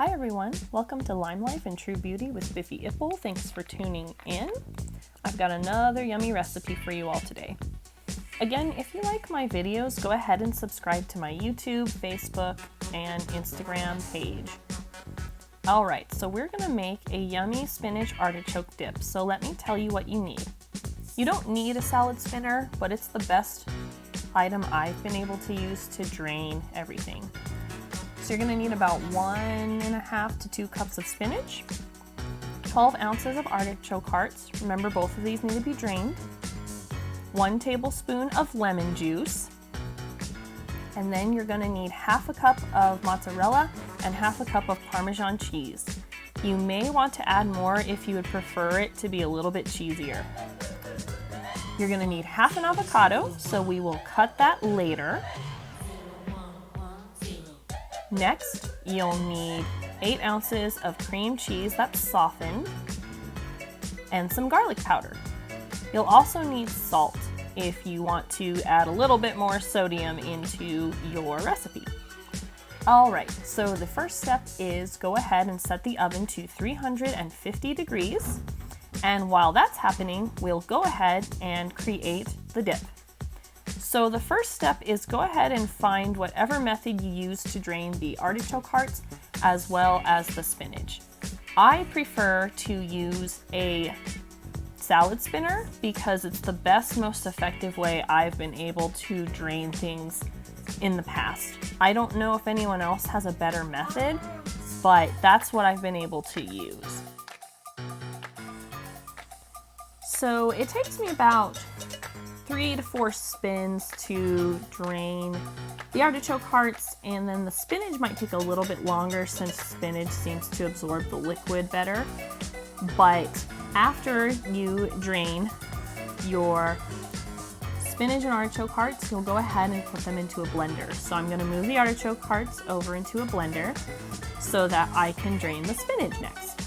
Hi everyone, welcome to Lime Life and True Beauty with Biffy Ipple. Thanks for tuning in. I've got another yummy recipe for you all today. Again, if you like my videos, go ahead and subscribe to my YouTube, Facebook, and Instagram page. Alright, so we're going to make a yummy spinach artichoke dip, so let me tell you what you need. You don't need a salad spinner, but it's the best item I've been able to use to drain everything. So you're going to need about 1.5 to 2 cups of spinach, 12 ounces of artichoke hearts, remember both of these need to be drained, 1 tablespoon of lemon juice, and then you're going to need half a cup of mozzarella and half a cup of Parmesan cheese. You may want to add more if you would prefer it to be a little bit cheesier. You're going to need half an avocado, so we will cut that later. Next, you'll need 8 ounces of cream cheese that's softened and some garlic powder. You'll also need salt if you want to add a little bit more sodium into your recipe. Alright, so the first step is go ahead and set the oven to 350 degrees. And while that's happening, we'll go ahead and create the dip. So the first step is go ahead and find whatever method you use to drain the artichoke hearts as well as the spinach. I prefer to use a salad spinner because it's the best, most effective way I've been able to drain things in the past. I don't know if anyone else has a better method, but that's what I've been able to use. So it takes me about 3 to 4 spins to drain the artichoke hearts, and then the spinach might take a little bit longer since spinach seems to absorb the liquid better. But after you drain your spinach and artichoke hearts, you'll go ahead and put them into a blender. So I'm going to move the artichoke hearts over into a blender so that I can drain the spinach next.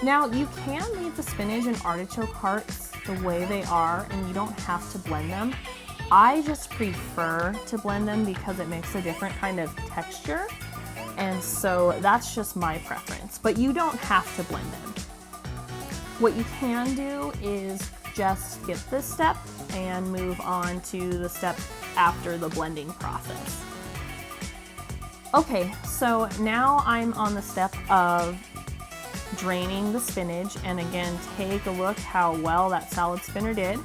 Now you can leave the spinach and artichoke hearts the way they are and you don't have to blend them. I just prefer to blend them because it makes a different kind of texture, and so that's just my preference, but you don't have to blend them. What you can do is just skip this step and move on to the step after the blending process. Okay, so now I'm on the step of draining the spinach, and again, take a look how well that salad spinner did.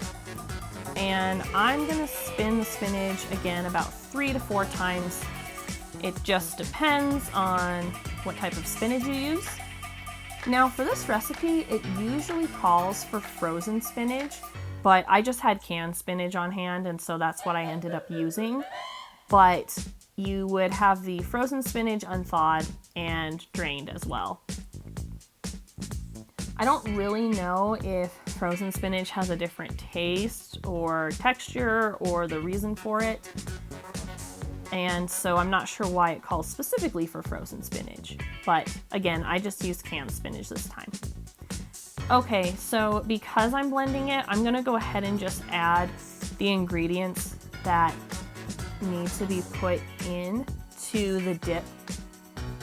And I'm gonna spin the spinach again about 3 to 4 times. It just depends on what type of spinach you use. Now for this recipe, it usually calls for frozen spinach, but I just had canned spinach on hand, and so that's what I ended up using. But you would have the frozen spinach unthawed and drained as well. I don't really know if frozen spinach has a different taste or texture or the reason for it, and so I'm not sure why it calls specifically for frozen spinach, but again, I just used canned spinach this time. Okay, so because I'm blending it, I'm gonna go ahead and just add the ingredients that need to be put in to the dip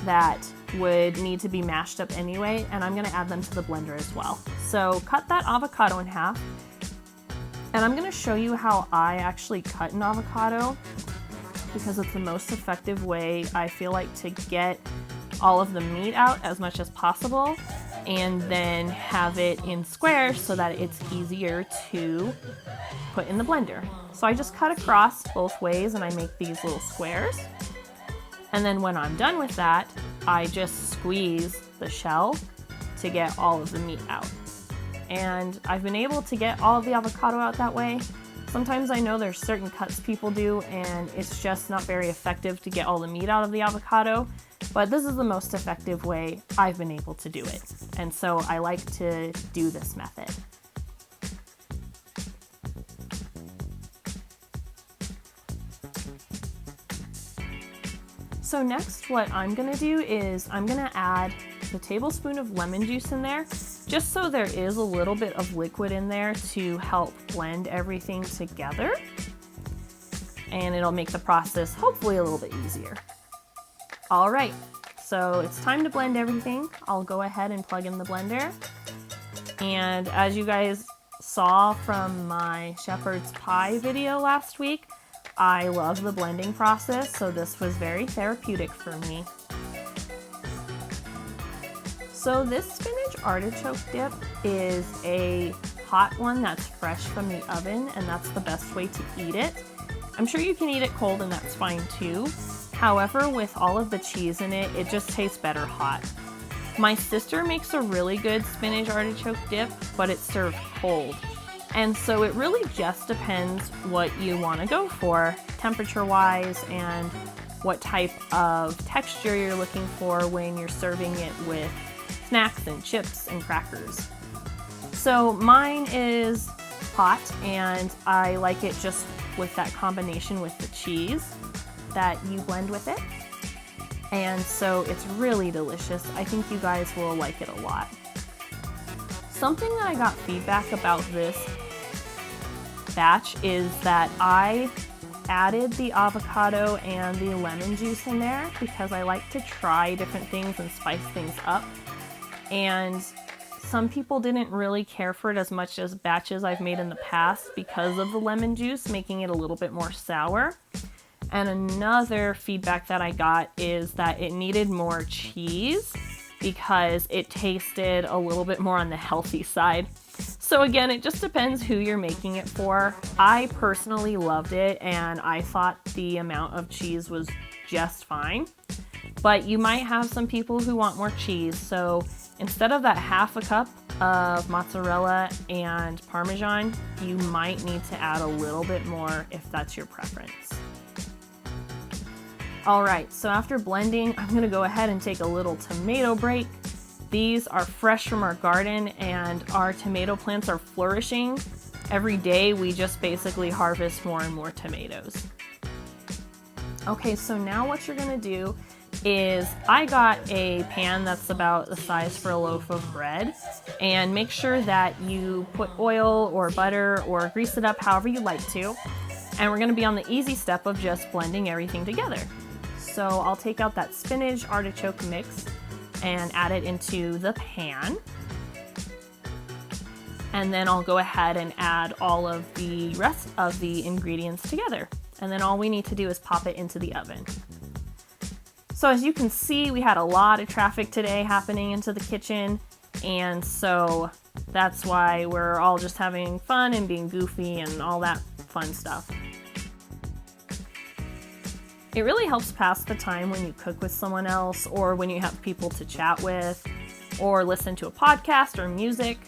that would need to be mashed up anyway, and I'm going to add them to the blender as well. So cut that avocado in half, and I'm going to show you how I actually cut an avocado because it's the most effective way I feel like to get all of the meat out as much as possible, and then have it in squares so that it's easier to put in the blender. So I just cut across both ways and I make these little squares. And then when I'm done with that, I just squeeze the shell to get all of the meat out. And I've been able to get all of the avocado out that way. Sometimes I know there's certain cuts people do and it's just not very effective to get all the meat out of the avocado, but this is the most effective way I've been able to do it. And so I like to do this method. So next what I'm gonna do is I'm gonna add a tablespoon of lemon juice in there, just so there is a little bit of liquid in there to help blend everything together. And it'll make the process hopefully a little bit easier. All right, So it's time to blend everything. I'll go ahead and plug in the blender. And as you guys saw from my shepherd's pie video last week, I love the blending process, so this was very therapeutic for me. So this spinach artichoke dip is a hot one that's fresh from the oven, and that's the best way to eat it. I'm sure you can eat it cold and that's fine too. However, with all of the cheese in it, it just tastes better hot. My sister makes a really good spinach artichoke dip, but it's served cold. And so it really just depends what you want to go for, temperature-wise, and what type of texture you're looking for when you're serving it with snacks and chips and crackers. So mine is hot, and I like it just with that combination with the cheese that you blend with it. And so it's really delicious. I think you guys will like it a lot. Something that I got feedback about this batch is that I added the avocado and the lemon juice in there because I like to try different things and spice things up. And some people didn't really care for it as much as batches I've made in the past because of the lemon juice, making it a little bit more sour. And another feedback that I got is that it needed more cheese because it tasted a little bit more on the healthy side. So again, it just depends who you're making it for. I personally loved it, and I thought the amount of cheese was just fine. But you might have some people who want more cheese, so instead of that half a cup of mozzarella and Parmesan, you might need to add a little bit more if that's your preference. All right, so after blending, I'm gonna go ahead and take a little tomato break. These are fresh from our garden, and our tomato plants are flourishing. Every day we just basically harvest more and more tomatoes. Okay, so now what you're gonna do is I got a pan that's about the size for a loaf of bread, and make sure that you put oil or butter or grease it up however you like to. And we're gonna be on the easy step of just blending everything together. So I'll take out that spinach artichoke mix and add it into the pan. And then I'll go ahead and add all of the rest of the ingredients together. And then all we need to do is pop it into the oven. So as you can see, we had a lot of traffic today happening into the kitchen, and so that's why we're all just having fun and being goofy and all that fun stuff. It really helps pass the time when you cook with someone else, or when you have people to chat with, or listen to a podcast or music.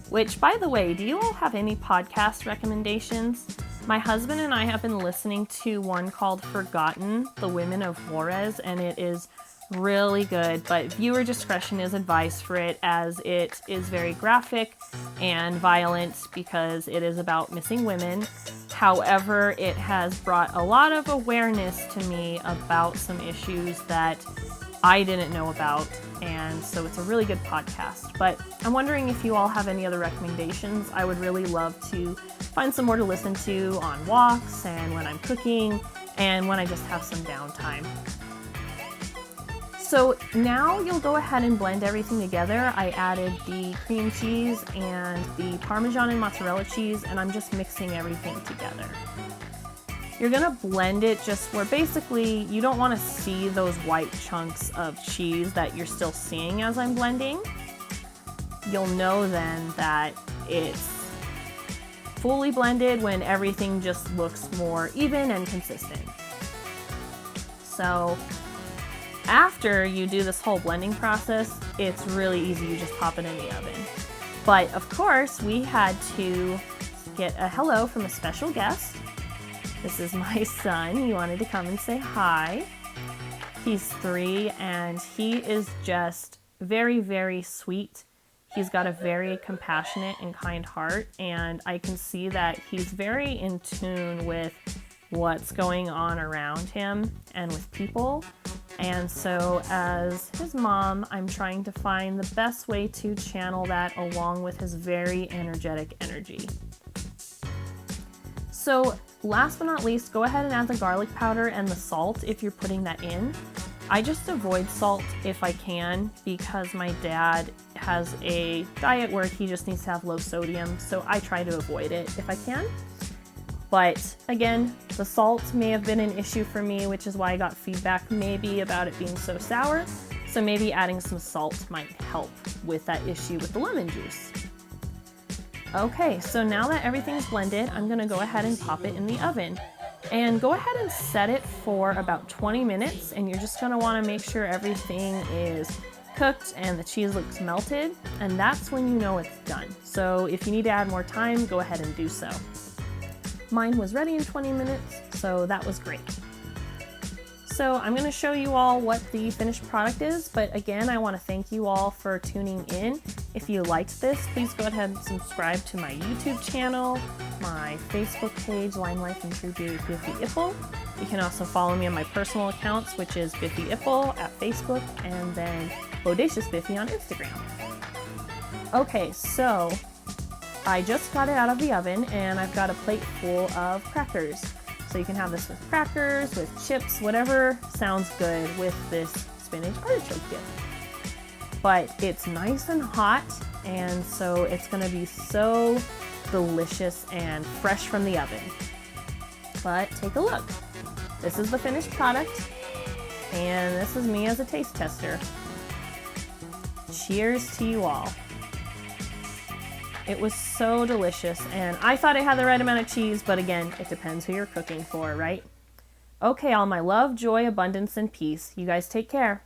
Which, by the way, do you all have any podcast recommendations? My husband and I have been listening to one called Forgotten, The Women of Juarez, and it is really good, but viewer discretion is advised for it, as it is very graphic and violent because it is about missing women. However, it has brought a lot of awareness to me about some issues that I didn't know about, and so it's a really good podcast. But I'm wondering if you all have any other recommendations. I would really love to find some more to listen to on walks and when I'm cooking and when I just have some downtime. So now you'll go ahead and blend everything together. I added the cream cheese and the Parmesan and mozzarella cheese, and I'm just mixing everything together. You're gonna blend it just where basically you don't wanna see those white chunks of cheese that you're still seeing as I'm blending. You'll know then that it's fully blended when everything just looks more even and consistent. So after you do this whole blending process, it's really easy. You just pop it in the oven. But of course, we had to get a hello from a special guest. This is my son. He wanted to come and say hi. He's 3, and he is just very, very sweet. He's got a very compassionate and kind heart, and I can see that he's very in tune with what's going on around him and with people. And so as his mom, I'm trying to find the best way to channel that along with his very energetic energy. So last but not least, go ahead and add the garlic powder and the salt if you're putting that in. I just avoid salt if I can because my dad has a diet where he just needs to have low sodium, so I try to avoid it if I can. But again, the salt may have been an issue for me, which is why I got feedback maybe about it being so sour. So maybe adding some salt might help with that issue with the lemon juice. Okay, so now that everything's blended, I'm gonna go ahead and pop it in the oven. And go ahead and set it for about 20 minutes, and you're just gonna wanna make sure everything is cooked and the cheese looks melted, and that's when you know it's done. So if you need to add more time, go ahead and do so. Mine was ready in 20 minutes, so that was great. So I'm going to show you all what the finished product is, but again, I want to thank you all for tuning in. If you liked this, please go ahead and subscribe to my YouTube channel, my Facebook page, Lime Life and True Beauty Biffy Ipple. You can also follow me on my personal accounts, which is Biffy Ipple at Facebook, and then Bodacious Biffy on Instagram. Okay, so I just got it out of the oven, and I've got a plate full of crackers. So you can have this with crackers, with chips, whatever sounds good with this spinach artichoke dip. But it's nice and hot, and so it's gonna be so delicious and fresh from the oven. But take a look. This is the finished product, and this is me as a taste tester. Cheers to you all. It was so delicious, and I thought it had the right amount of cheese, but again, it depends who you're cooking for, right? Okay, all my love, joy, abundance, and peace. You guys take care.